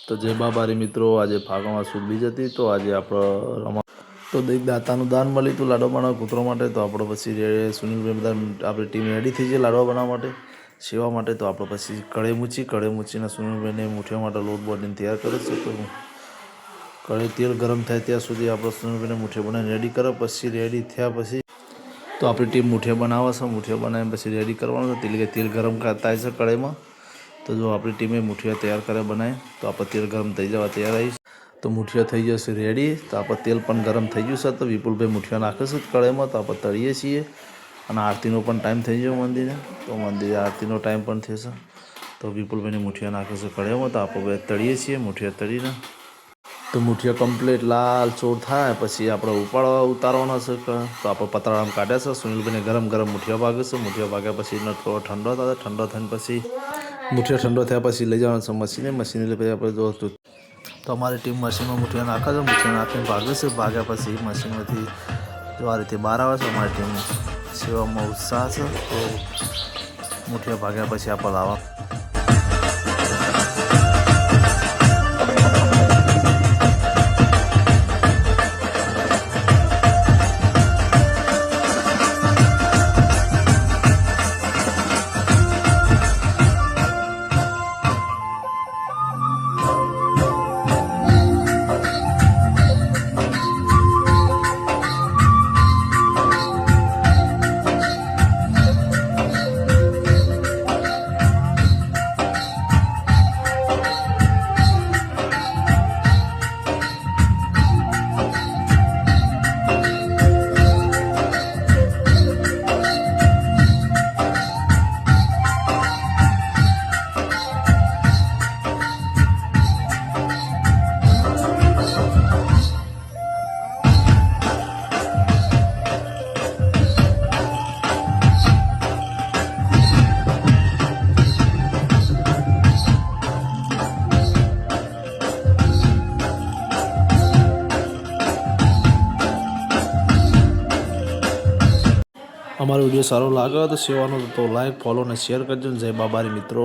તો જય બાબારી મિત્રો, આજે ફાગણમાં સુદ બીજ હતી. તો આજે આપણે તો દૈત દાતાનું દાન મળ્યું હતું લાડવા બનાવવા કૂતરો માટે. તો આપણે પછી સુનિલભાઈ બધા આપણી ટીમ રેડી થઈ છે લાડવા બનાવવા માટે, સેવા માટે. તો આપણે પછી કળે મૂચીને સુનિલભાઈને મૂઠિયા માટે લોટ બોડીને તૈયાર કરે છે. તો કળે તેલ ગરમ થાય ત્યાં સુધી આપણે સુનિલભાઈને મૂઠિયા બનાવીને રેડી કરે. પછી રેડી થયા પછી તો આપણી ટીમ મૂઠિયા બનાવે છે. મૂઠિયા બનાવીને પછી રેડી કરવાનું છે. તેલ ગરમ થાય છે કળાઈમાં. તો જો આપણી ટીમે મૂઠિયા તૈયાર કરે બનાવી, તો આપણે તેલ ગરમ થઈ જવા તૈયાર આવીશ. તો મૂઠિયા થઈ જશે રેડી. તો આપણે તેલ પણ ગરમ થઈ ગયું છે. તો વિપુલભાઈ મૂઠિયા નાખે છે કળાઈમાં. તો આપણે તળીએ છીએ. અને આરતીનો પણ ટાઈમ થઈ ગયો મંદિરે. તો મંદિરે આરતીનો ટાઈમ પણ થશે. તો વિપુલભાઈને મૂઠિયા નાખે છે કળાઈમાં. તો આપણે તળીએ છીએ મૂઠિયા તળીને. તો મૂઠિયા કમ્પ્લીટ લાલ ચોર થાય પછી આપણે ઉતારવાના છે. તો આપણે પતરાળામાં કાઢ્યા છે. સુનિલભાઈને ગરમ ગરમ મૂઠિયા ભાગે છે. મૂઠિયા ભાગ્યા પછી એનો થોડો ઠંડો થાય. ઠંડો થઈને પછી મૂઠિયા ઠંડો થયા પછી લઈ જવાનું છે મશીને પછી આપણે જો તો અમારી ટીમ મશીનમાં મૂઠિયા નાખે છે. મૂઠિયા નાખીને ભાગે છે. ભાગ્યા પછી મશીનમાંથી જો આ રીતે બહાર આવે છે. અમારી ટીમ સેવામાં ઉત્સાહ છે. તો મૂઠિયા ભાગ્યા પછી આપણે લાવવા અમારો વિડીયો સારો લાગે તો સેવાનો તો લાઈક, ફોલો અને શેર કરજો. જય બાબારી મિત્રો.